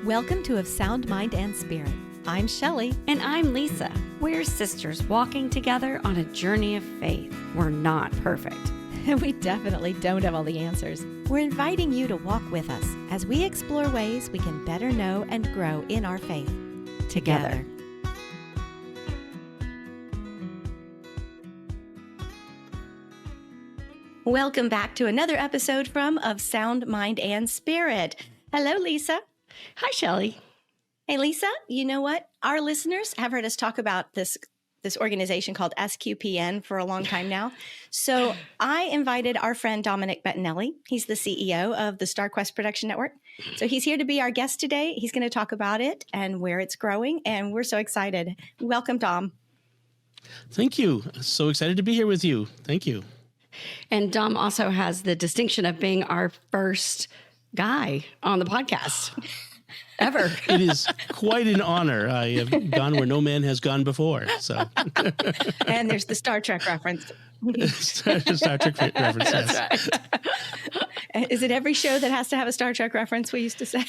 Welcome to Of Sound Mind and Spirit. I'm Shelly. And I'm Lisa. We're sisters walking together on a journey of faith. We're not perfect. And we definitely don't have all the answers. We're inviting you to walk with us as we explore ways we can better know and grow in our faith together. Welcome back to another episode from Of Sound Mind and Spirit. Hello, Lisa. Hi, Shelly. Hey, Lisa, you know what? Our listeners have heard us talk about this organization called SQPN for a long time now. So I invited our friend Domenic Bettinelli. He's the CEO of the StarQuest Production Network. So he's here to be our guest today. He's going to talk about it and where it's growing. And we're so excited. Welcome, Dom. Thank you. So excited to be here with you. Thank you. And Dom also has the distinction of being our first guy on the podcast ever. It is quite an honor. I have gone where no man has gone before. So, and there's the Star Trek reference. Star Trek reference. That's right. Is it every show that has to have a Star Trek reference? We used to say.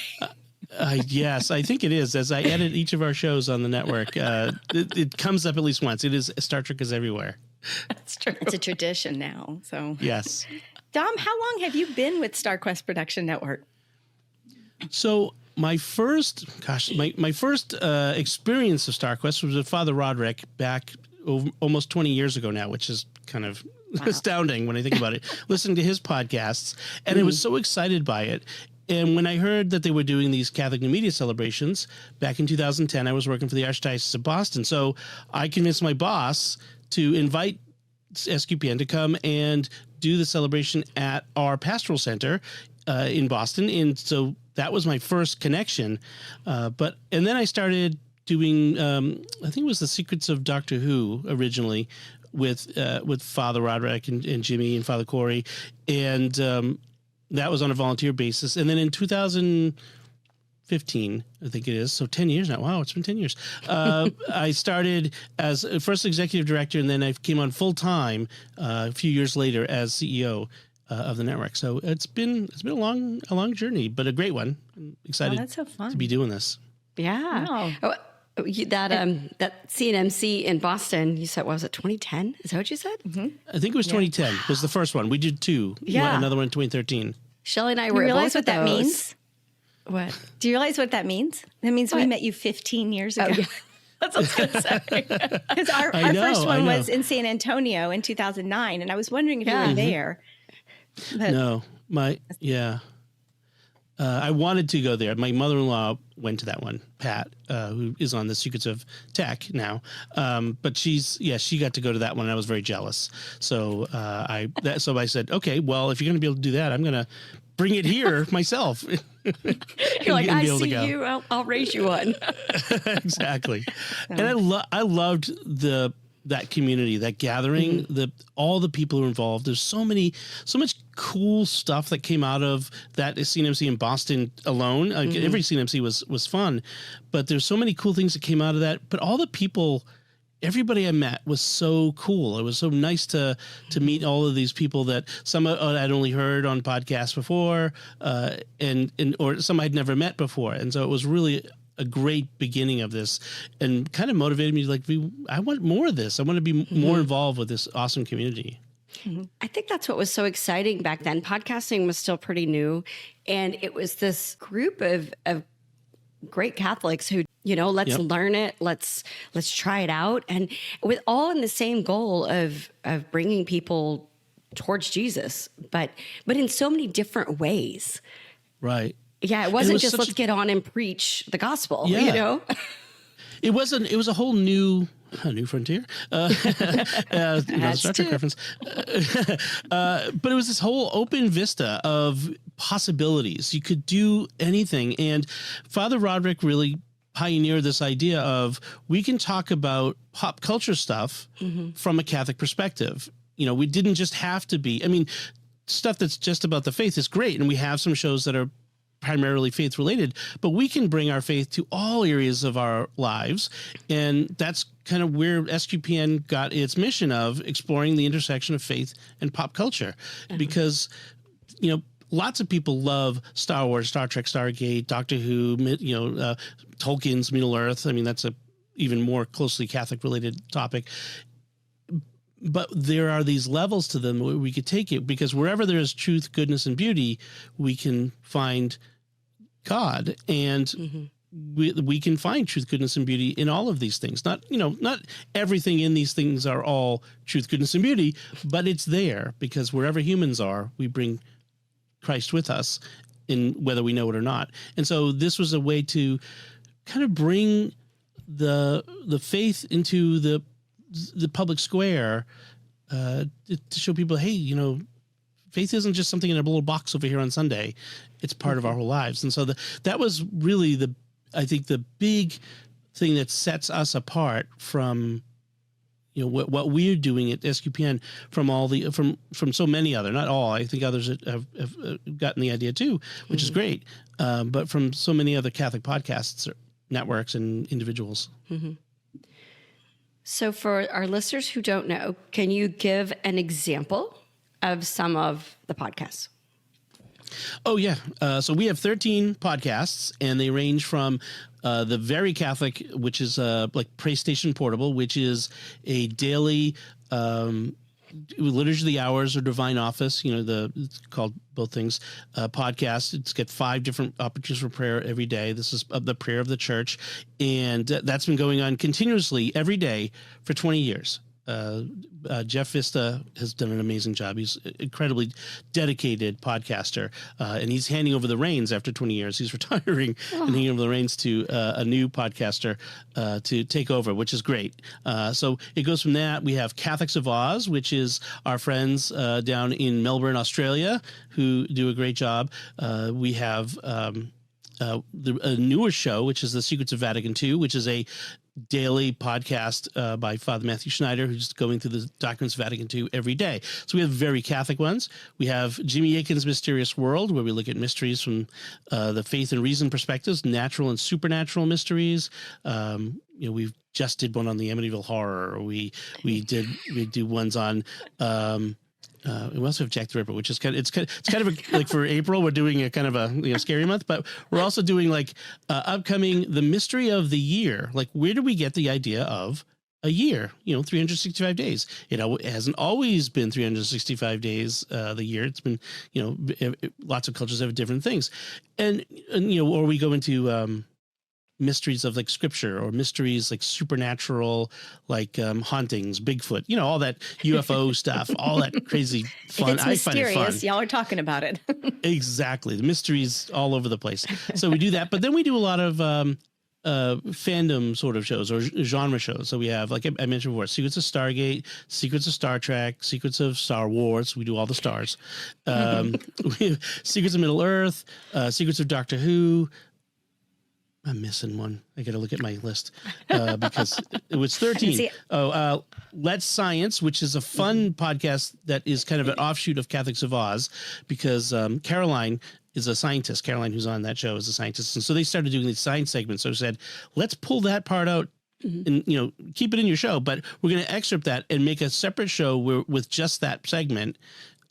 Yes, I think it is. As I edit each of our shows on the network, it comes up at least once. It is Star Trek is everywhere. That's true. It's a tradition now. So yes. Dom, how long have you been with StarQuest Production Network? So my first experience of StarQuest was with Father Roderick back almost 20 years ago now, which is kind of astounding when I think about it. Listening to his podcasts, and I was so excited by it. And when I heard that they were doing these Catholic New Media celebrations back in 2010, I was working for the Archdiocese of Boston. So I convinced my boss to invite SQPN to come and do the celebration at our pastoral center in Boston. And so that was my first connection. And then I started doing, I think it was The Secrets of Doctor Who originally with Father Roderick and Jimmy and Father Corey. And that was on a volunteer basis. And then in 2015, I think it is, so 10 years now. Wow, it's been 10 years. I started as first executive director, and then I came on full time a few years later as CEO of the network. So it's been a long journey, but a great one. I'm excited that's so fun. to be doing this. Yeah. Wow. Oh, that CNMC in Boston, you said, what was it, 2010? Is that what you said? Mm-hmm. I think it was 2010 was the first one. We did two. Yeah. Another one in 2013. Shelly and I Do were you realize both what that of those. means? What? Do you realize what that means? That means we met you 15 years ago. Oh, yeah. That's what I was going to say. Because our first one was in San Antonio in 2009, and I was wondering if you were there. But I wanted to go there. My mother-in-law went to that one, Pat, who is on the Secrets of Tech now. But she got to go to that one, and I was very jealous. So I said, okay, well, if you're going to be able to do that, I'm going to bring it here myself. You're like, I see you. I'll raise you one. Exactly. And I loved that community, that gathering, all the people who are involved. There's so much cool stuff that came out of that CNMC in Boston alone. Every CNMC was fun, but there's so many cool things that came out of that. But all the people, everybody I met was so cool. It was so nice to meet all of these people that some I'd only heard on podcasts before, or some I'd never met before. And so it was really a great beginning of this, and kind of motivated me to I want more of this. I want to be more involved with this awesome community. I think that's what was so exciting back then. Podcasting was still pretty new, and it was this group of great Catholics who, let's learn it, let's try it out, and with all in the same goal of bringing people towards Jesus, but in so many different ways. Right. Yeah, it wasn't just let's get on and preach the gospel, It was a whole new frontier. Star Trek reference. But it was this whole open vista of possibilities. You could do anything. And Father Roderick really pioneered this idea of we can talk about pop culture stuff from a Catholic perspective. We didn't just have to be, stuff that's just about the faith is great. And we have some shows that are primarily faith related, but we can bring our faith to all areas of our lives. And that's kind of where SQPN got its mission of exploring the intersection of faith and pop culture. Because, lots of people love Star Wars, Star Trek, Stargate, Doctor Who, Tolkien's Middle Earth. I mean, that's a even more closely Catholic related topic. But there are these levels to them where we could take it, because wherever there is truth, goodness, and beauty, we can find God. And we can find truth, goodness, and beauty in all of these things. Not everything in these things are all truth, goodness, and beauty, but it's there, because wherever humans are, we bring Christ with us, in whether we know it or not. And so this was a way to kind of bring the faith into the public square, to show people, hey, faith isn't just something in a little box over here on Sunday. It's part of our whole lives. And so that was really I think the big thing that sets us apart from, what we're doing at SQPN from from so many other, not all, I think others have gotten the idea too, which is great. But from so many other Catholic podcasts, networks, and individuals. So for our listeners who don't know, can you give an example of some of the podcasts? Oh, yeah. So we have 13 podcasts, and they range from the Very Catholic, which is like Pray Station Portable, which is a daily Liturgy of the Hours or Divine Office, it's called both things, podcast. It's got 5 different opportunities for prayer every day. This is the prayer of the church, and that's been going on continuously every day for 20 years. Jeff Vista has done an amazing job. He's an incredibly dedicated podcaster, and he's handing over the reins after 20 years. He's retiring and handing over the reins to a new podcaster to take over, which is great. So it goes from that. We have Catholics of Oz, which is our friends down in Melbourne, Australia, who do a great job. We have a newer show, which is The Secrets of Vatican II, which is a daily podcast by Father Matthew Schneider, who's going through the documents of Vatican II every day. So we have very Catholic ones. We have Jimmy Akin's Mysterious World, where we look at mysteries from the faith and reason perspectives, natural and supernatural mysteries. We've just did one on the Amityville Horror. We do ones on. We also have Jack the Ripper, which is kind of like for April, we're doing a kind of a scary month, but we're also doing like upcoming the mystery of the year. Like, where do we get the idea of a year? 365 days. It hasn't always been 365 days the year. It's been lots of cultures have different things, and or we go into mysteries of like scripture, or mysteries like supernatural, like hauntings, Bigfoot, all that UFO stuff, all that crazy fun. It's mysterious. I find it fun. Y'all are talking about it. Exactly. The mysteries all over the place. So we do that, but then we do a lot of fandom sort of shows or genre shows. So we have, like I mentioned before, Secrets of Stargate, Secrets of Star Trek, Secrets of Star Wars. We do all the stars. We have Secrets of Middle Earth, Secrets of Doctor Who. I'm missing one. I got to look at my list because it was 13. Let's Science, which is a fun podcast that is kind of an offshoot of Catholics of Oz, because Caroline is a scientist. Caroline, who's on that show, is a scientist. And so they started doing these science segments. So I said, let's pull that part out and, keep it in your show, but we're going to excerpt that and make a separate show with just that segment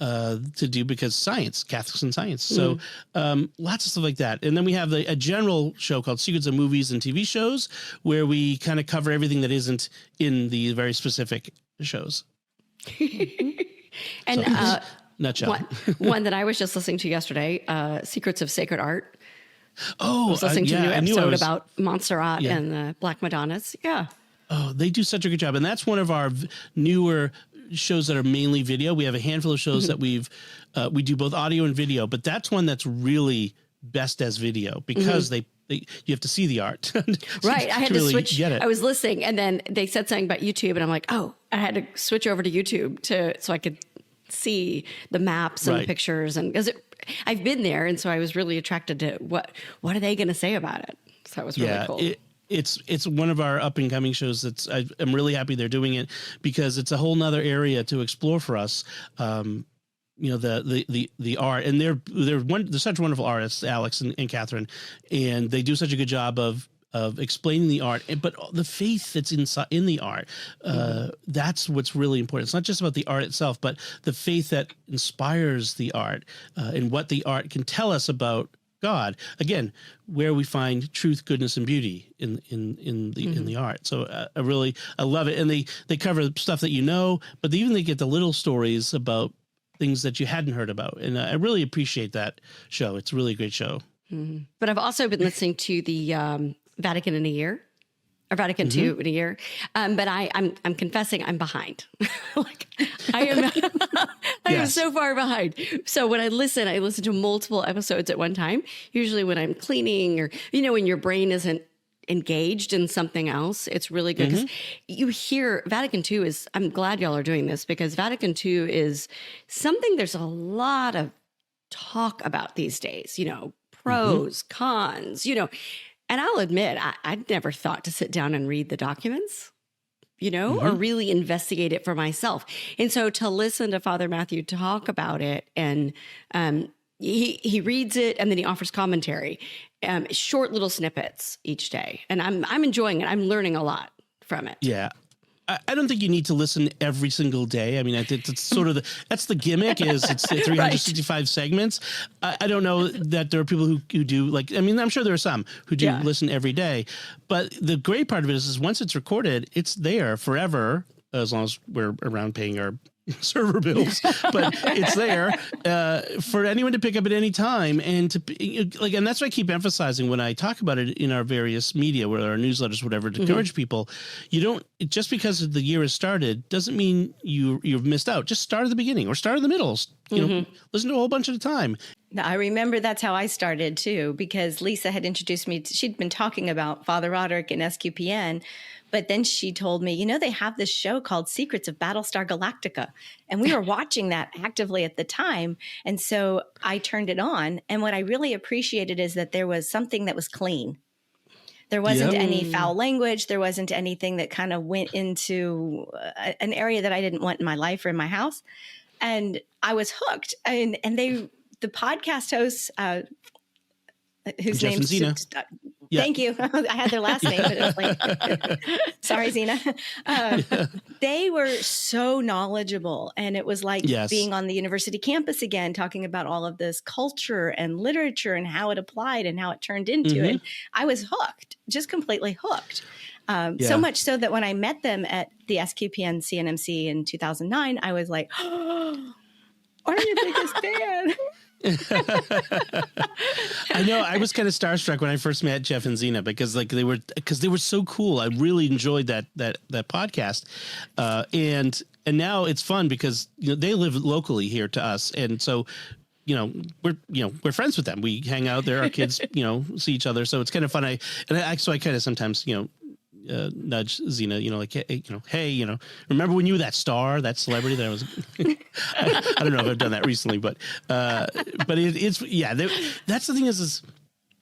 to do, because science, Catholics and science. So lots of stuff like that. And then we have a general show called Secrets of Movies and TV Shows, where we kind of cover everything that isn't in the very specific shows. And nutshell. One that I was just listening to yesterday, Secrets of Sacred Art. Oh, I was listening to a new episode about Montserrat and the Black Madonnas. Yeah. Oh, they do such a good job. And that's one of our newer shows that are mainly video. We have a handful of shows that we do both audio and video, but that's one that's really best as video, because you have to see the art. Right. I had to really switch. Get it. I was listening, and then they said something about YouTube, and I'm like, I had to switch over to YouTube so I could see the maps and the pictures, and because I've been there, and so I was really attracted to what are they going to say about it. So that was really cool. It's one of our up and coming shows. I'm really happy they're doing it, because it's a whole nother area to explore for us. The art, and they're such wonderful artists, Alex and Catherine, and they do such a good job of of explaining the art, but the faith that's in the art. That's what's really important. It's not just about the art itself, but the faith that inspires the art and what the art can tell us about God. Again, where we find truth, goodness, and beauty in the art. So I love it, and they cover stuff that you know, but they get the little stories about things that you hadn't heard about, and I really appreciate that show. It's a really great show. But I've also been listening to the Vatican in a year, or Vatican II in a year. But I'm confessing I'm behind. Like I am so far behind. So when I listen to multiple episodes at one time, usually when I'm cleaning or, when your brain isn't engaged in something else, it's really good because you hear Vatican II I'm glad y'all are doing this, because Vatican II is something there's a lot of talk about these days, pros, cons, and I'll admit, I'd never thought to sit down and read the documents, or really investigate it for myself. And so to listen to Father Matthew talk about it, and he reads it and then he offers commentary, short little snippets each day. And I'm enjoying it. I'm learning a lot from it. Yeah. I don't think you need to listen every single day. I mean, I think it's sort of that's the gimmick is it's 365 segments. I don't know that there are people who do I'm sure there are some who do listen every day, but the great part of it is once it's recorded, it's there forever as long as we're around paying our server bills, but it's there for anyone to pick up at any time, and and that's why I keep emphasizing when I talk about it in our various media, whether our newsletters, whatever, to encourage people. You don't just because the year has started doesn't mean you've missed out. Just start at the beginning or start in the middle. Listen to a whole bunch at a time. I remember that's how I started too, because Lisa had introduced me. She'd been talking about Father Roderick and SQPN, but then she told me, they have this show called Secrets of Battlestar Galactica. And we were watching that actively at the time. And so I turned it on. And what I really appreciated is that there was something that was clean. There wasn't any foul language. There wasn't anything that kind of went into an area that I didn't want in my life or in my house. And I was hooked. And the podcast hosts, whose Jeff name's and Zena. Thank you. I had their last name, but it was like, sorry, Zena. They were so knowledgeable, and it was like being on the university campus again, talking about all of this culture and literature and how it applied and how it turned into it. I was hooked, just completely hooked. So much so that when I met them at the SQPN CNMC in 2009, I was like, oh, I'm your biggest fan. I know. I was kind of starstruck when I first met Jeff and Zena because they were so cool. I really enjoyed that podcast, and now it's fun because they live locally here to us, and so we're friends with them. We hang out there. Our kids see each other, so it's kind of fun. I kind of sometimes nudge Zena, hey, remember when you were that star, that celebrity that I was, I don't know if I've done that recently, but it's that's the thing is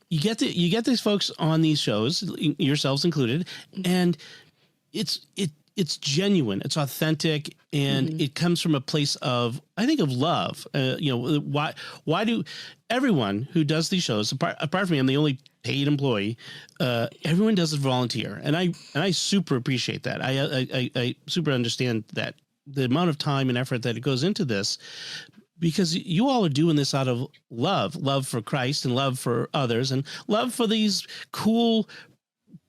you get these folks on these shows, yourselves included, and it's genuine, it's authentic, and it comes from a place of, I think, of love. Why do everyone who does these shows, apart from me, I'm the only paid employee, everyone does it volunteer, and I super appreciate that. I super understand that the amount of time and effort that it goes into this, because you all are doing this out of love for Christ and love for others and love for these cool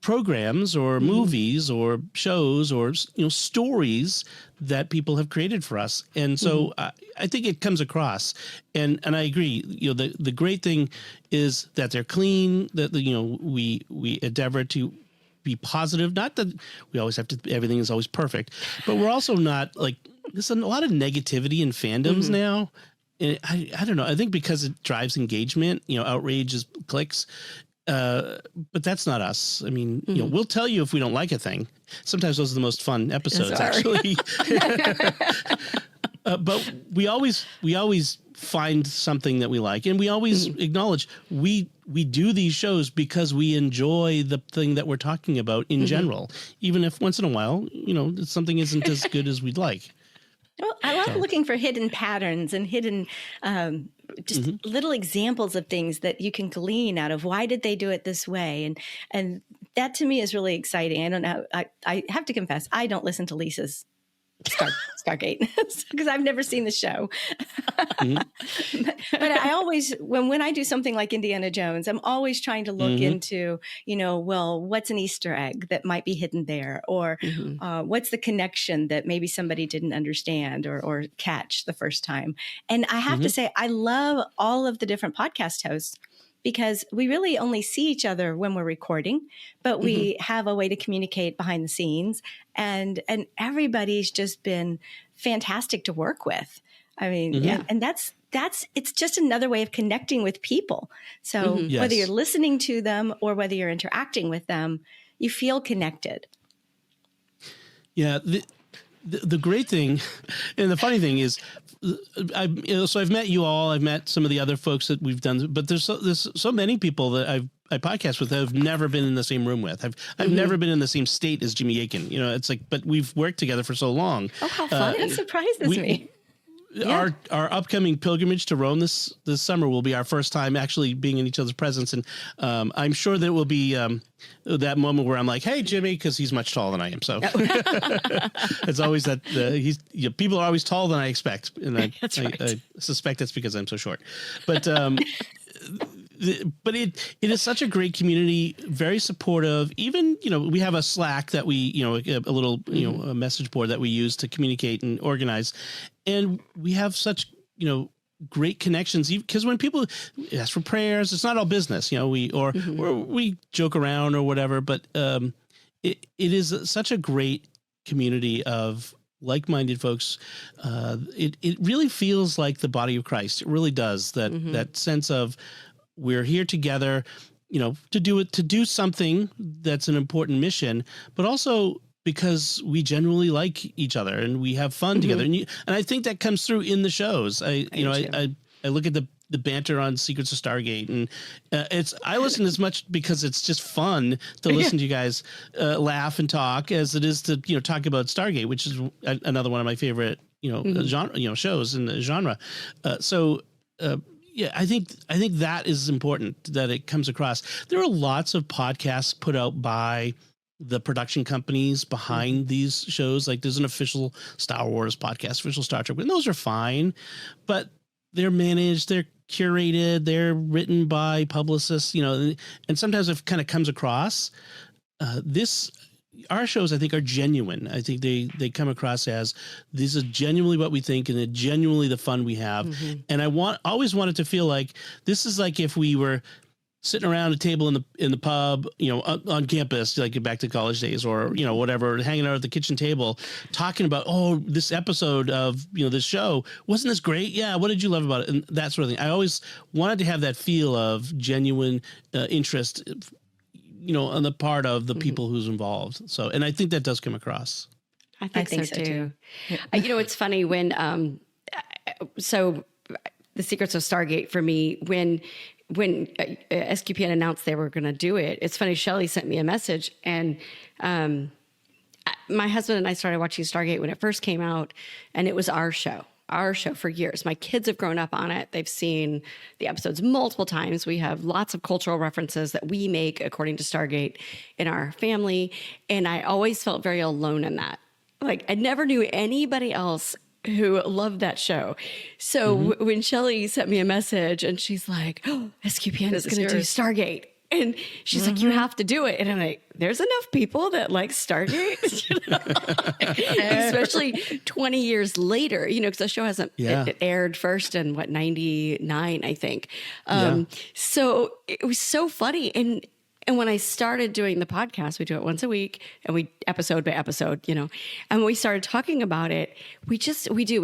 programs or movies or shows or stories that people have created for us. And so I think it comes across, and I agree. The great thing is that they're clean, that we endeavor to be positive. Not that we always have to, everything is always perfect, but we're also not like, there's a lot of negativity in fandoms now. And I don't know. I think because it drives engagement, outrage is clicks. But that's not us. I mean, we'll tell you if we don't like a thing. Sometimes those are the most fun episodes, actually. But we always find something that we like, and we always acknowledge we do these shows because we enjoy the thing that we're talking about in general, even if once in a while, something isn't as good as we'd like. Well, I love looking for hidden patterns and hidden little examples of things that you can glean out of why did they do it this way, and that to me is really exciting. I don't know. I have to confess, I don't listen to Lisa's Stargate because I've never seen the show. but I always, when I do something like Indiana Jones, I'm always trying to look into, well, what's an Easter egg that might be hidden there? Or what's the connection that maybe somebody didn't understand or catch the first time? And I have to say, I love all of the different podcast hosts, because we really only see each other when we're recording, but we have a way to communicate behind the scenes. And everybody's just been fantastic to work with. I mean, and that's it's just another way of connecting with people. So whether you're listening to them or whether you're interacting with them, you feel connected. Yeah. The great thing and the funny thing is, so I've met you all. I've met some of the other folks that we've done, but there's so many people that I podcast with that I've never been in the same room with. I've never been in the same state as Jimmy Akin. It's like, but we've worked together for so long. Oh, how fun! That surprises me. Our upcoming pilgrimage to Rome this summer will be our first time actually being in each other's presence, and I'm sure that will be that moment where I'm like, "Hey, Jimmy," because he's much taller than I am. So it's always that people are always taller than I expect, and I suspect that's because I'm so short. But but it is such a great community, very supportive. Even we have a Slack that we a little a message board that we use to communicate and organize, and we have such great connections. Because when people ask for prayers, it's not all business. We joke around or whatever, but it is such a great community of like-minded folks. It really feels like the body of Christ. It really does. That sense of we're here together, to do something that's an important mission, but also because we genuinely like each other and we have fun together. And I think that comes through in the shows. I look at the banter on Secrets of Stargate, and I listen as much because it's just fun to listen to you guys laugh and talk as it is to talk about Stargate, which is another one of my favorite genre shows in the genre. Yeah, I think that is important, that it comes across. There are lots of podcasts put out by the production companies behind these shows. Like there's an official Star Wars podcast, official Star Trek, and those are fine, but they're managed, they're curated, they're written by publicists, and sometimes it kind of comes across. Our shows, I think, are genuine. I think they come across as this is genuinely what we think, and it's genuinely the fun we have. And I always wanted to feel like this is like if we were sitting around a table in the pub, on campus, like back to college days, or whatever, hanging out at the kitchen table, talking about, this episode of this show, wasn't this great? Yeah, what did you love about it? And that sort of thing. I always wanted to have that feel of genuine interest, on the part of the people who's involved. So, and I think that does come across. I think so too. It's funny when, so the Secrets of Stargate for me, when SQPN announced they were going to do it, it's funny, Shelly sent me a message, and my husband and I started watching Stargate when it first came out, and it was our show for years. My kids have grown up on it. They've seen the episodes multiple times. We have lots of cultural references that we make according to Stargate in our family. And I always felt very alone in that. Like I never knew anybody else who loved that show. So when Shelly sent me a message and she's like, SQPN is going to do Stargate. And she's like, you have to do it. And I'm like, there's enough people that like Stargate, especially 20 years later, because the show hasn't it aired first in 99, I think. So it was so funny. And when I started doing the podcast, we do it once a week and we episode by episode, and when we started talking about it, we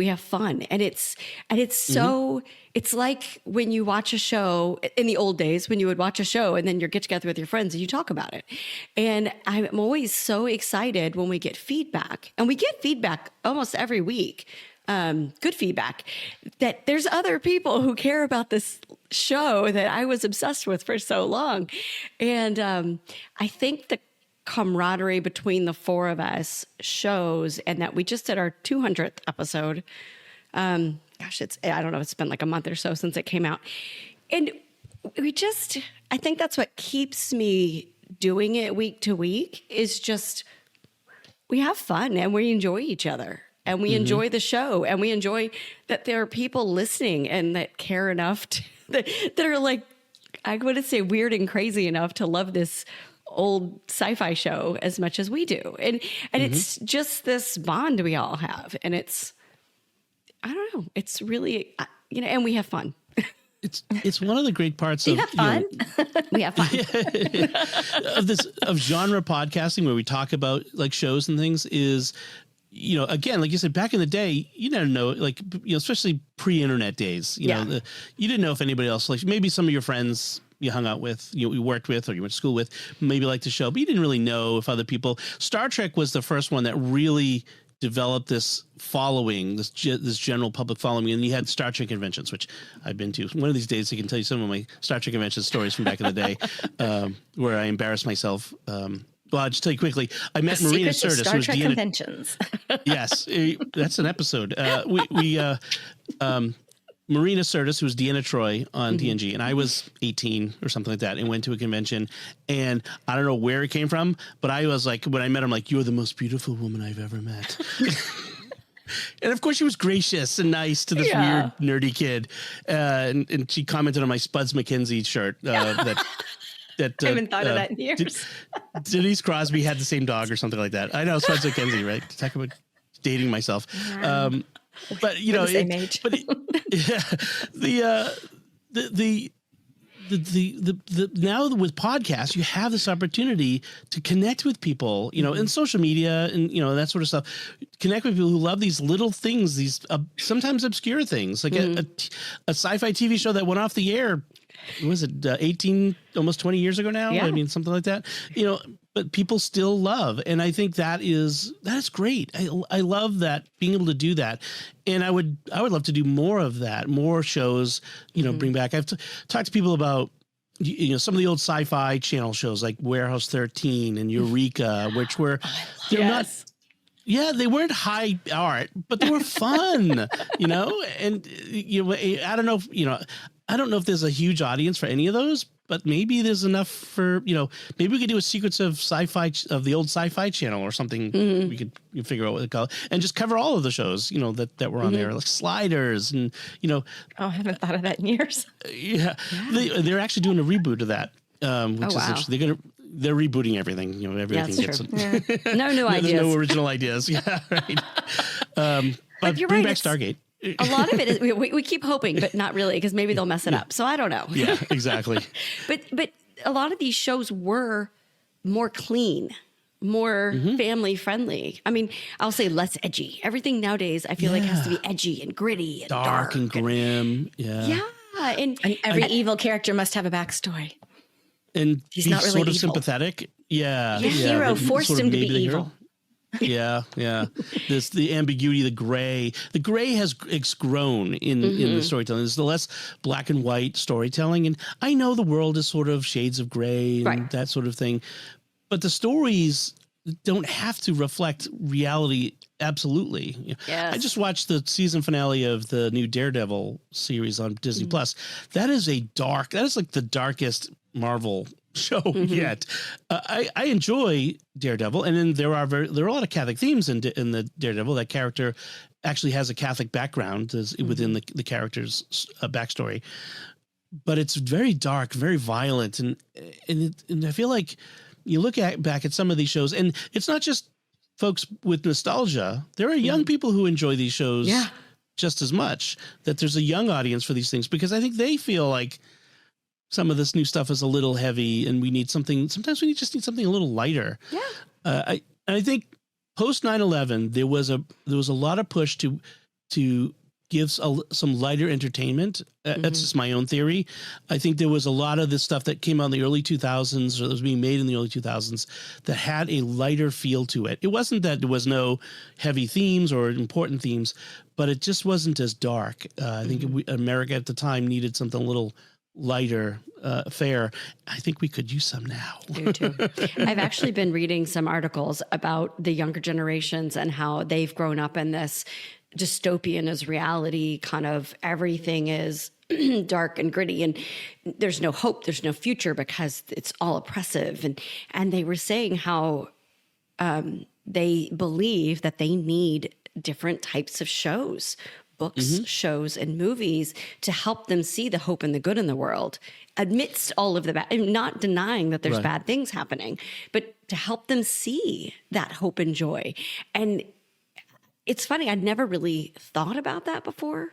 have fun. And it's so, it's like when you watch a show in the old days, when you would watch a show and then you get together with your friends and you talk about it. And I'm always so excited when we get feedback, and we get feedback almost every week. Good feedback, that there's other people who care about this show that I was obsessed with for so long. And I think the camaraderie between the four of us shows, and that we just did our 200th episode. I don't know, it's been like a month or so since it came out. And I think that's what keeps me doing it week to week is just, we have fun and we enjoy each other and we enjoy the show and we enjoy that there are people listening and that care enough that are like, I wouldn't say weird and crazy enough to love this old sci-fi show as much as we do. And it's just this bond we all have. And it's, I don't know, it's really, and we have fun. It's one of the great parts of fun. We have fun. of genre podcasting where we talk about like shows and things is, again, like you said, back in the day, you didn't know, like, especially pre-internet days, you know, you didn't know if anybody else, like maybe some of your friends you hung out with, you worked with, or you went to school with, maybe liked the show, but you didn't really know if other people. Star Trek was the first one that really developed this following, this general public following, and you had Star Trek conventions, which I've been to. One of these days, I can tell you some of my Star Trek convention stories from back in the day, where I embarrassed myself. Well, I'll just tell you quickly. I met Marina Sirtis, Star Trek conventions. Yes, that's an episode. Marina Sirtis, who was Deanna Troi on TNG, and I was 18 or something like that, and went to a convention. And I don't know where it came from, but I was like, when I met him, like, you're the most beautiful woman I've ever met. And of course, she was gracious and nice to this weird, nerdy kid. And she commented on my Spuds McKenzie shirt that I haven't thought of that in years. Denise Crosby had the same dog or something like that. I know, Spuds McKenzie, right? Talk about dating myself. Yeah. But same age. But now with podcasts, you have this opportunity to connect with people, in social media and that sort of stuff. Connect with people who love these little things, these sometimes obscure things, like a sci-fi TV show that went off the air. Was it 18, almost 20 years ago now? Yeah. I mean, something like that. But people still love, and I think that is great. I love that, being able to do that, and I would love to do more of that, more shows. Bring back. I've talked to people about some of the old sci-fi channel shows like Warehouse 13 and Eureka, which were not. Yeah, they weren't high art, but they were fun. And I don't know if I don't know if there's a huge audience for any of those, but maybe there's enough for, maybe we could do a Secrets of Sci-Fi, of the old Sci-Fi channel or something. We could figure out what to call it, and just cover all of the shows, that were on there, like Sliders and, Oh, I haven't thought of that in years. Yeah. They're actually doing a reboot of that, which is interesting. They're rebooting everything, everything gets it. No new ideas. There's no original ideas. Yeah, right. But you're bring right, back Stargate. A lot of it is we keep hoping, but not really, because maybe they'll mess it up. So I don't know. Yeah, exactly. But a lot of these shows were more clean, more family friendly. I mean, I'll say less edgy. Everything nowadays I feel like has to be edgy and gritty and dark and grim. Yeah. And every evil character must have a backstory. And he's not really sort of evil. sympathetic. Yeah. The hero forced him to be evil. Yeah. This the ambiguity, the gray. The gray has grown in the storytelling. There's the less black and white storytelling, and I know the world is sort of shades of gray and that sort of thing, but the stories don't have to reflect reality absolutely. Yes. I just watched the season finale of the new Daredevil series on Disney Plus. That is like the darkest Marvel show yet. I enjoy Daredevil, and then there are a lot of Catholic themes in the Daredevil. That character actually has a Catholic background within the character's backstory, but it's very dark, very violent, and I feel like you look back at some of these shows, and it's not just folks with nostalgia. There are young people who enjoy these shows just as much. That there's a young audience for these things, because I think they feel like some of this new stuff is a little heavy, and we need something. Sometimes we just need something a little lighter. Yeah. I think post 9/11 there was a lot of push to give some lighter entertainment. That's just my own theory. I think there was a lot of this stuff that came out in the early 2000s, or that was being made in the early 2000s, that had a lighter feel to it. It wasn't that there was no heavy themes or important themes, but it just wasn't as dark. I think America at the time needed something a little lighter fare. I think we could use some now. Do too. I've actually been reading some articles about the younger generations and how they've grown up in this dystopian as reality, kind of everything is dark and gritty, and there's no hope, there's no future because it's all oppressive. And they were saying how they believe that they need different types of shows, books, shows, and movies to help them see the hope and the good in the world amidst all of the bad, not denying that there's bad things happening, but to help them see that hope and joy. And it's funny, I'd never really thought about that before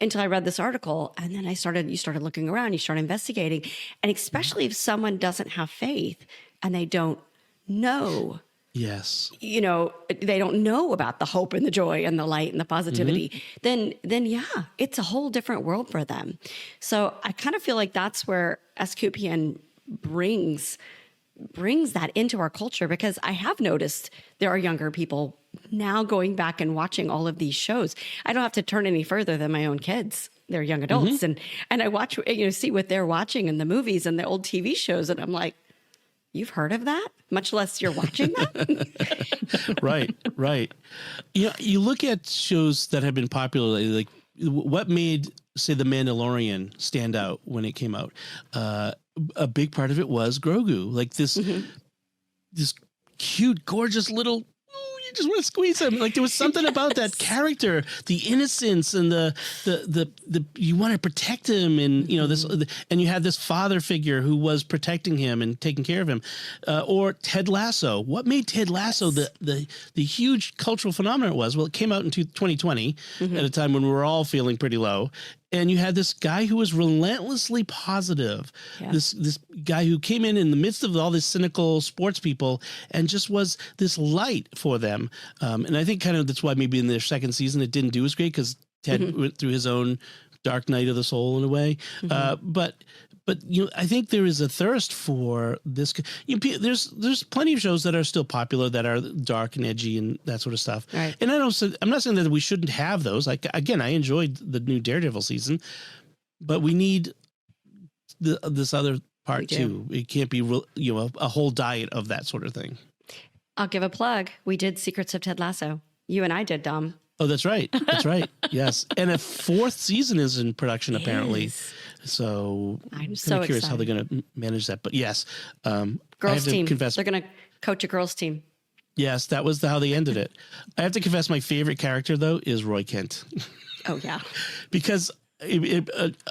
until I read this article. And then you started looking around, you started investigating. And especially if someone doesn't have faith and they don't know, they don't know about the hope and the joy and the light and the positivity, then yeah, it's a whole different world for them. So I kind of feel like that's where SQPN brings that into our culture, because I have noticed there are younger people now going back and watching all of these shows. I don't have to turn any further than my own kids. They're young adults, and I watch, see what they're watching in the movies and the old TV shows, and I'm like, you've heard of that? Much less you're watching that? Right. You look at shows that have been popular, like what made, say, The Mandalorian stand out when it came out. A big part of it was Grogu, like this cute, gorgeous little. You just want to squeeze him. Like there was something about that character, the innocence and the you want to protect him, and and you had this father figure who was protecting him and taking care of him. Or Ted Lasso. What made Ted Lasso the huge cultural phenomenon it was? Well, it came out in 2020 at a time when we were all feeling pretty low. And you had this guy who was relentlessly positive, this guy who came in the midst of all these cynical sports people and just was this light for them. And I think kind of that's why maybe in their second season it didn't do as great, because Ted went through his own dark night of the soul in a way. But I think there is a thirst for this. There's plenty of shows that are still popular that are dark and edgy and that sort of stuff. Right. And I'm not saying that we shouldn't have those. Like again, I enjoyed the new Daredevil season, but we need this other part too. It can't be a whole diet of that sort of thing. I'll give a plug. We did Secrets of Ted Lasso. You and I did, Dom. Oh, that's right. That's right. Yes. And a fourth season is in production, apparently. So I'm so curious excited how they're going to manage that. But yes. Girls team. They're going to coach a girls team. Yes, that was how they ended it. I have to confess, my favorite character, though, is Roy Kent. Oh, yeah. Because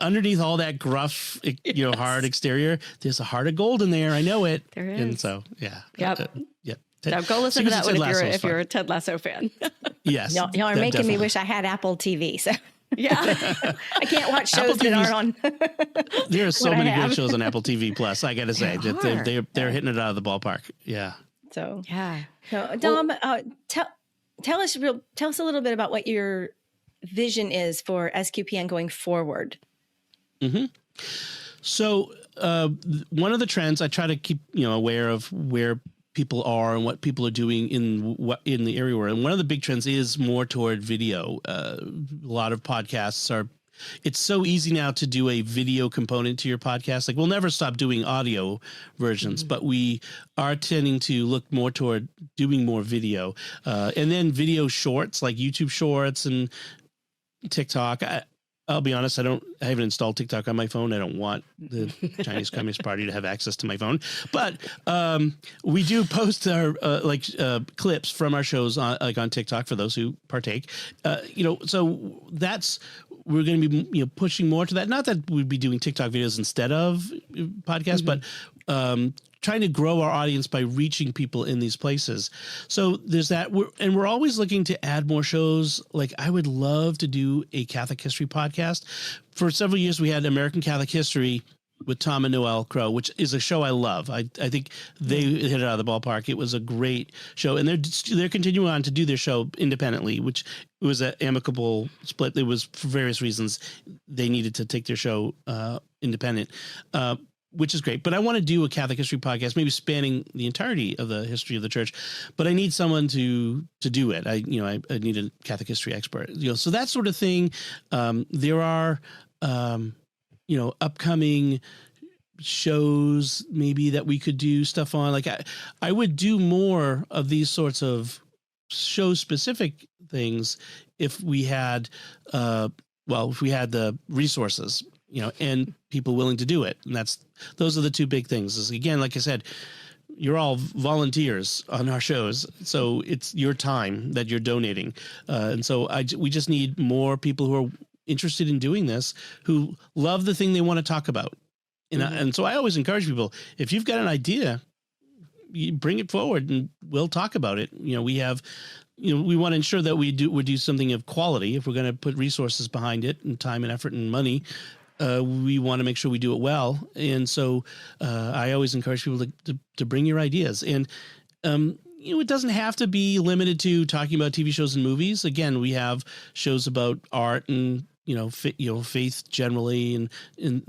underneath all that gruff, hard exterior, there's a heart of gold in there. I know it. There is. And so, yeah. Yep. Yeah. So go listen to that one if you're a Ted Lasso fan. Yes. Y'all are making me wish I had Apple TV. So yeah, I can't watch shows that aren't on. There are so many great shows on Apple TV Plus. I got to say that they're hitting it out of the ballpark. Yeah. So yeah. So Dom, tell us a little bit about what your vision is for SQPN going forward. So one of the trends I try to keep aware of where people are and what people are doing in the area we're in. And one of the big trends is more toward video. A lot of podcasts it's so easy now to do a video component to your podcast. Like we'll never stop doing audio versions, but we are tending to look more toward doing more video. And then video shorts like YouTube shorts and TikTok. I'll be honest, I haven't installed TikTok on my phone. I don't want the Chinese Communist Party to have access to my phone. But we do post our clips from our shows on TikTok for those who partake. So we're going to be pushing more to that. Not that we'd be doing TikTok videos instead of podcasts, but trying to grow our audience by reaching people in these places. So there's that. We're always looking to add more shows. Like I would love to do a Catholic history podcast. For several years, we had American Catholic History with Tom and Noel Crow, which is a show I love. I think they hit it out of the ballpark. It was a great show. And they're continuing on to do their show independently, which was an amicable split. It was for various reasons they needed to take their show independent. Which is great. But I want to do a Catholic history podcast, maybe spanning the entirety of the history of the church. But I need someone to do it. I need a Catholic history expert. So that sort of thing. There are upcoming shows maybe that we could do stuff on. Like I would do more of these sorts of show specific things if we had well, if we had the resources, and people willing to do it. And those are the two big things. Is, again, like I said, you're all volunteers on our shows, so it's your time that you're donating. And so we just need more people who are interested in doing this, who love the thing they want to talk about. And so I always encourage people, if you've got an idea, you bring it forward and we'll talk about it. We have, we want to ensure that we do something of quality. If we're going to put resources behind it and time and effort and money, we want to make sure we do it well. And so I always encourage people to bring your ideas. And, it doesn't have to be limited to talking about TV shows and movies. Again, we have shows about art and, faith generally and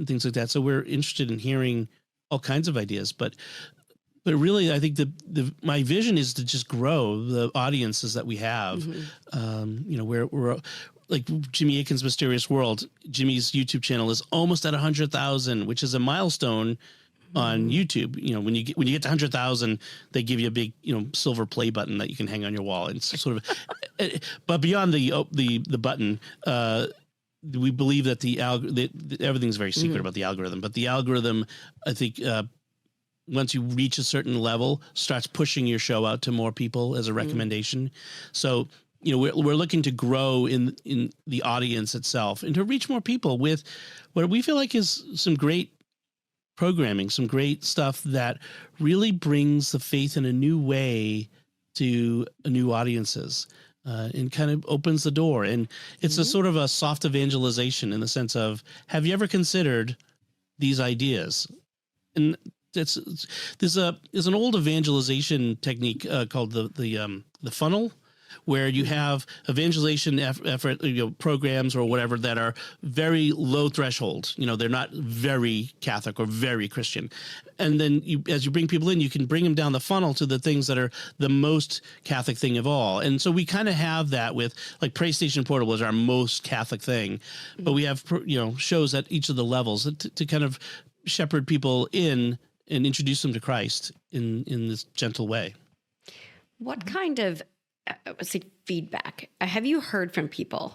things like that. So we're interested in hearing all kinds of ideas, but really, I think my vision is to just grow the audiences that we have. We're like Jimmy Akin's Mysterious World. Jimmy's YouTube channel is almost at 100,000, which is a milestone on YouTube. When you get to 100,000, they give you a big, silver play button that you can hang on your wall. And it's sort of, but beyond the button, we believe that everything's very secret about the algorithm. But the algorithm, I think, once you reach a certain level, starts pushing your show out to more people as a recommendation. So, we're looking to grow in the audience itself and to reach more people with what we feel like is some great programming, some great stuff that really brings the faith in a new way to new audiences. And kind of opens the door. And it's a sort of a soft evangelization in the sense of, have you ever considered these ideas? And there's an old evangelization technique called the funnel, where you have evangelization effort, programs or whatever that are very low threshold. They're not very Catholic or very Christian. And then as you bring people in, you can bring them down the funnel to the things that are the most Catholic thing of all. And so we kind of have that with, like, PlayStation Portable is our most Catholic thing. But we have, shows at each of the levels to kind of shepherd people in and introduce them to Christ in this gentle way. What kind of feedback have you heard from people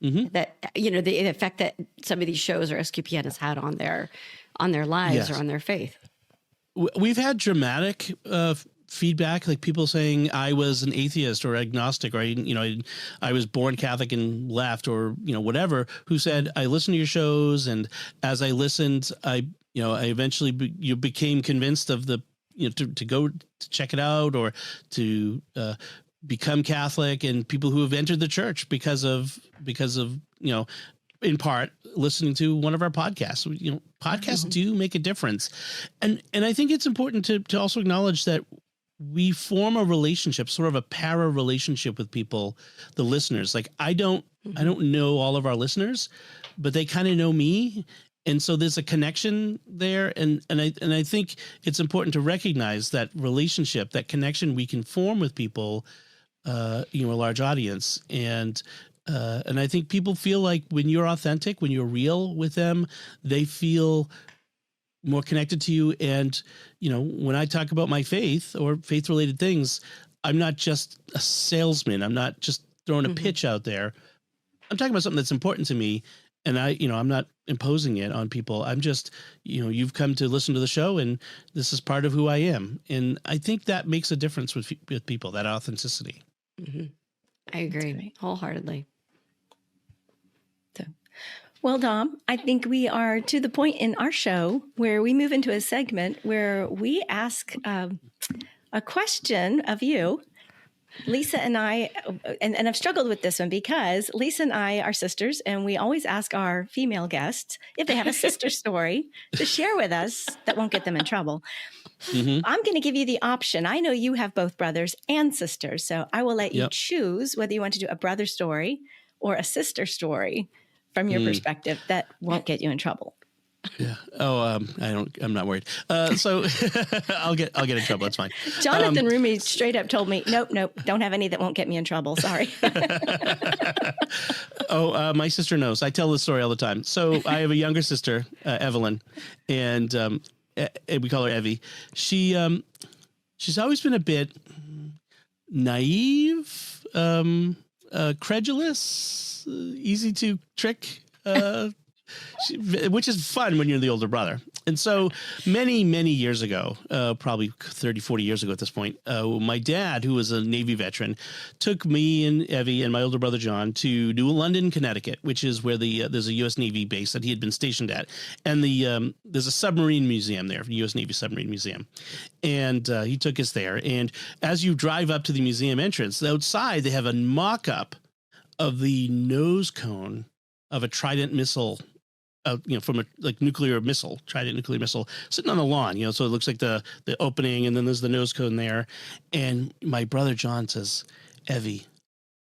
that, the effect that some of these shows or SQPN has had on their lives or on their faith? We've had dramatic feedback, like people saying I was an atheist or agnostic, or I was born Catholic and left, or whatever, who said, I listened to your shows, and as I listened, I eventually became convinced of the to go to check it out or to become Catholic, and people who have entered the church because of in part listening to one of our podcasts. Podcasts do make a difference, and I think it's important to also acknowledge that we form a relationship, sort of a para relationship with people, the listeners. Like I don't know all of our listeners, but they kind of know me. And so there's a connection there. And I think it's important to recognize that relationship, that connection we can form with people, a large audience. And I think people feel like when you're authentic, when you're real with them, they feel more connected to you. And, when I talk about my faith or faith related things, I'm not just a salesman. I'm not just throwing a pitch out there. I'm talking about something that's important to me. And I'm not imposing it on people. I'm just, you've come to listen to the show, and this is part of who I am. And I think that makes a difference with people, that authenticity. I agree wholeheartedly. So, well, Dom, I think we are to the point in our show where we move into a segment where we ask a question of you. Lisa and I, and I've struggled with this one because Lisa and I are sisters, and we always ask our female guests if they have a sister story to share with us that won't get them in trouble. I'm going to give you the option. I know you have both brothers and sisters, so I will let you choose whether you want to do a brother story or a sister story from your perspective that won't get you in trouble. Yeah. Oh, I'm not worried. So I'll get in trouble. That's fine. Jonathan Rumi straight up told me, nope, don't have any that won't get me in trouble. Sorry. My sister knows. I tell this story all the time. So I have a younger sister, Evelyn, and we call her Evie. She's always been a bit naive, credulous, easy to trick, which is fun when you're the older brother. And so many, many years ago, probably 30, 40 years ago at this point, my dad, who was a Navy veteran, took me and Evie and my older brother John to New London, Connecticut, which is where there's a U.S. Navy base that he had been stationed at. And there's a submarine museum there, U.S. Navy submarine museum. And he took us there. And as you drive up to the museum entrance, outside they have a mock-up of the nose cone of a Trident missile, from a nuclear missile, Trident nuclear missile, sitting on the lawn, so it looks like the opening, and then there's the nose cone there. And my brother John says, Evie,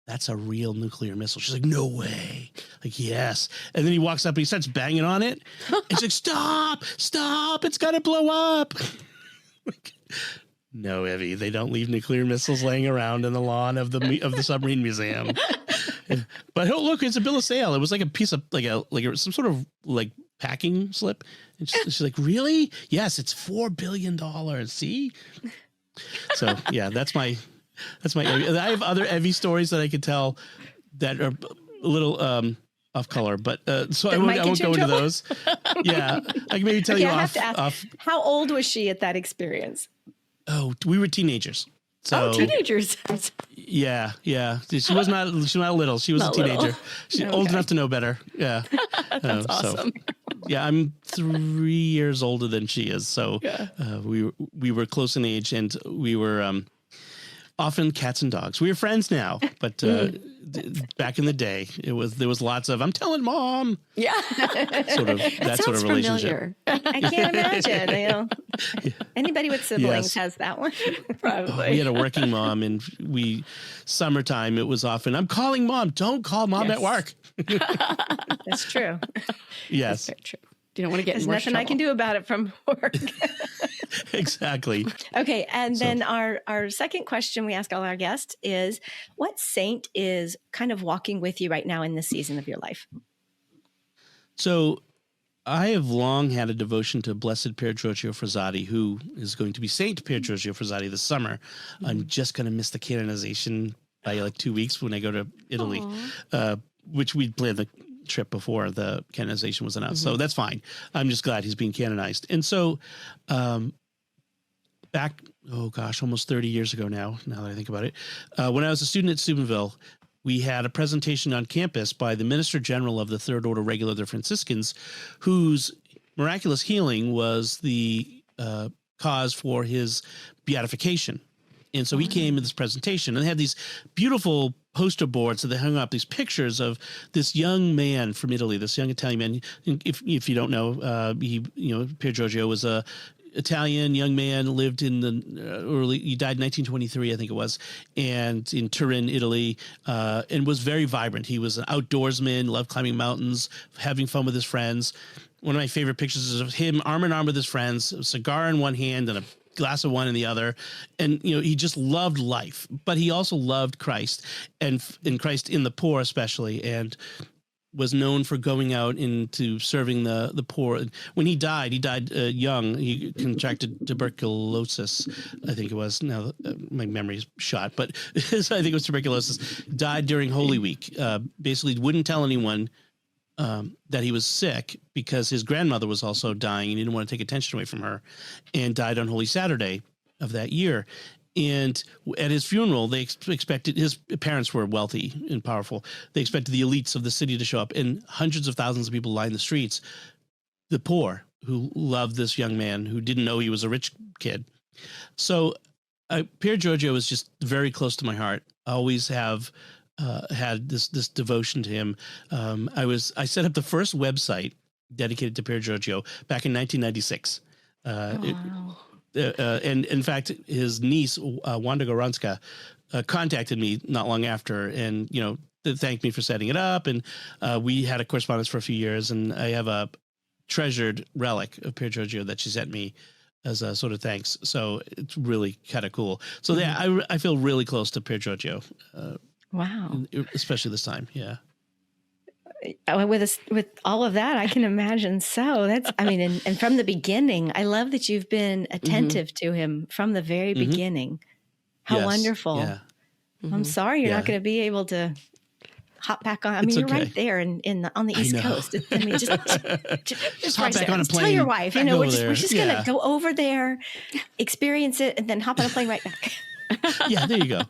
that's a real nuclear missile. She's like, no way. Like, yes. And then he walks up and he starts banging on it. And she's like, stop, it's gonna blow up. Like, no, Evie, they don't leave nuclear missiles laying around in the lawn of the submarine museum. But look, it's a bill of sale. It was like a piece of some sort of packing slip. And she's like, really? Yes, it's $4 billion. See? So yeah, that's my Evie. I have other Evie stories that I could tell that are a little off color, but so I won't go into those. Yeah, I can maybe tell you I have off, to ask, off. How old was she at that experience? Oh, we were teenagers. So, teenagers. Yeah. She was not little. She was a teenager. She's old enough to know better. Yeah. That's awesome. So, yeah, I'm 3 years older than she is. So we were close in age, and we were often cats and dogs. We were friends now, but back in the day, there was lots of, I'm telling mom. Yeah. Sort of that sort of relationship. I can't imagine. Anybody with siblings has that one. Probably. We had a working mom, and summertime, it was often, I'm calling mom. Don't call mom at work. That's true. Yes. That's very true. You don't want to get There's in more nothing trouble. I can do about it from work. Exactly. Okay. And then our second question we ask all our guests is, what saint is kind of walking with you right now in this season of your life? So I have long had a devotion to Blessed Pier Giorgio Frassati, who is going to be Saint Pier Giorgio Frassati this summer. I'm just going to miss the canonization by 2 weeks when I go to Italy, which we planned the trip before the canonization was announced. So that's fine. I'm just glad he's being canonized. And so back, almost 30 years ago now that I think about it, when I was a student at Steubenville, we had a presentation on campus by the Minister General of the Third Order Regular the Franciscans, whose miraculous healing was the cause for his beatification. And so he came to this presentation, and they had these beautiful poster boards that they hung up, these pictures of this young man from Italy, this young Italian man. If you don't know, Pier Giorgio was a Italian young man, lived in he died in 1923, I think it was, and in Turin, Italy, and was very vibrant. He was an outdoorsman, loved climbing mountains, having fun with his friends. One of my favorite pictures is of him arm in arm with his friends, a cigar in one hand and a glass of wine in the other. And, he just loved life, but he also loved Christ, and Christ in the poor especially, and was known for going out into serving the poor. When he died young. He contracted tuberculosis, I think it was. Now my memory's shot, but I think it was tuberculosis. Died during Holy Week. Basically wouldn't tell anyone that he was sick because his grandmother was also dying, and he didn't want to take attention away from her, and died on Holy Saturday of that year. And at his funeral, they expected, his parents were wealthy and powerful. They expected the elites of the city to show up, and hundreds of thousands of people lined the streets. The poor who loved this young man who didn't know he was a rich kid. So Pier Giorgio is just very close to my heart. I always have had this devotion to him. I set up the first website dedicated to Pier Giorgio back in 1996. And in fact, his niece, Wanda Goranska, contacted me not long after, and, thanked me for setting it up. And we had a correspondence for a few years, and I have a treasured relic of Pier Giorgio that she sent me as a sort of thanks. So it's really kind of cool. So yeah, I feel really close to Pier Giorgio. Wow. Especially this time. Yeah. With all of that, I can imagine. So and from the beginning, I love that you've been attentive to him from the very beginning. How wonderful. Yeah. I'm sorry you're not going to be able to hop back on. I mean, you're right there on the East Coast. I mean, just hop back on a plane. Tell your wife, we're just going to go over there, experience it, and then hop on a plane right back. Yeah, there you go.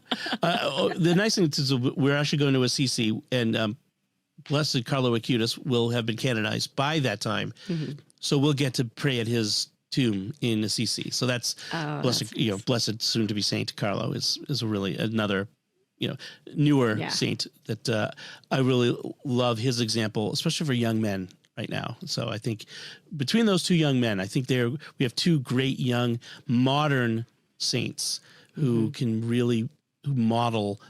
The nice thing is we're actually going to Assisi, and Blessed Carlo Acutis will have been canonized by that time. So we'll get to pray at his tomb in Assisi. So that's blessed soon to be Saint Carlo is really another newer saint that I really love his example, especially for young men right now. So I think between those two young men, I think we have two great young modern saints who can really model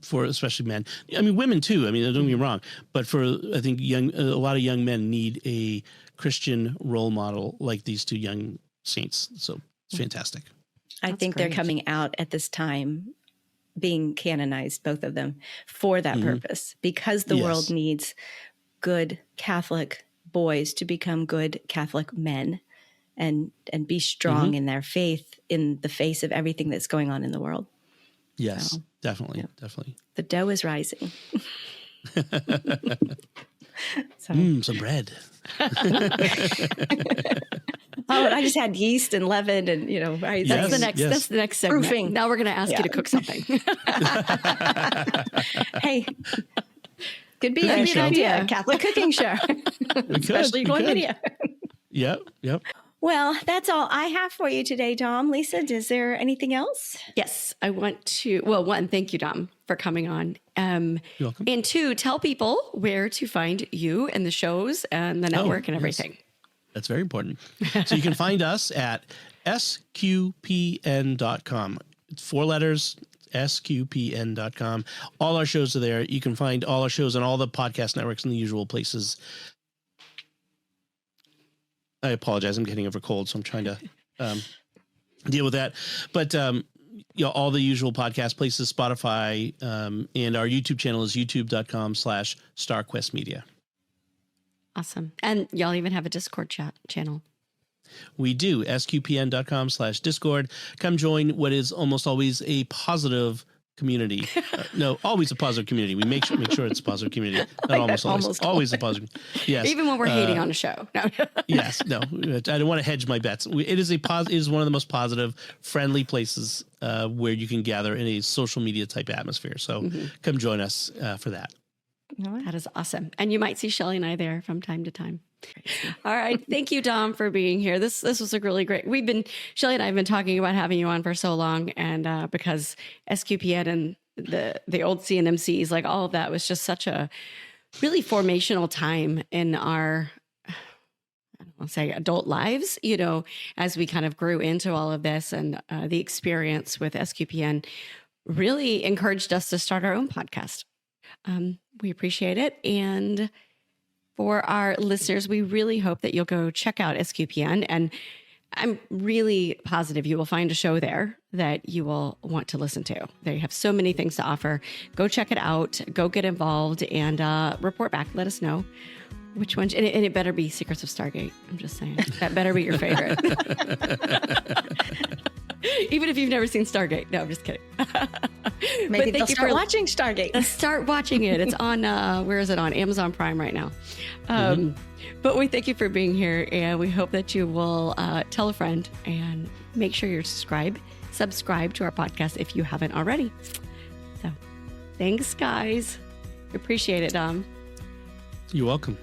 for especially men. I mean, women too. I mean, don't get me wrong, but I think a lot of young men need a Christian role model like these two young saints. So it's fantastic. I think they're coming out at this time, being canonized, both of them, for that purpose, because the world needs good Catholic boys to become good Catholic men and be strong in their faith in the face of everything that's going on in the world. Yes, definitely. The dough is rising. Some bread. I just had yeast and leaven, and that's the next segment. Proofing. Now we're going to ask you to cook something. Hey, could be an idea. Catholic cooking show, especially going video. Yep. Well, that's all I have for you today, Dom. Lisa, is there anything else? Yes, I want to. Well, one, thank you, Dom, for coming on. You're welcome. And two, tell people where to find you and the shows and the network and everything. Yes. That's very important. So you can find us at SQPN.com. It's 4 letters, SQPN.com. All our shows are there. You can find all our shows on all the podcast networks in the usual places. I apologize. I'm getting over cold, so I'm trying to deal with that. But all the usual podcast places, Spotify, and our YouTube channel is youtube.com/StarQuest Media. Awesome. And y'all even have a Discord channel. We do. SQPN.com/Discord. Come join what is almost always a positive community. Always a positive community. We make sure it's a positive community. Not always a positive. Yes. Even when we're hating on a show. No. Yes. No. I don't want to hedge my bets. It is one of the most positive, friendly places where you can gather in a social media type atmosphere. So come join us for that. That is awesome. And you might see Shelly and I there from time to time. All right. Thank you, Dom, for being here. This was a really great. Shelly and I have been talking about having you on for so long. And because SQPN and the old CNMCs, like all of that was just such a really formational time in our, I'll say adult lives, as we kind of grew into all of this, and the experience with SQPN really encouraged us to start our own podcast. We appreciate it. And for our listeners, we really hope that you'll go check out SQPN. And I'm really positive you will find a show there that you will want to listen to. They have so many things to offer. Go check it out. Go get involved and report back. Let us know which one. And it better be Secrets of Stargate. I'm just saying. That better be your favorite. Even if you've never seen Stargate. No, I'm just kidding. Maybe they'll start watching Stargate. Start watching it. It's on, where is it on? Amazon Prime right now. But we thank you for being here, and we hope that you will tell a friend and make sure you're subscribe to our podcast if you haven't already. So thanks, guys. Appreciate it, Dom. You're welcome.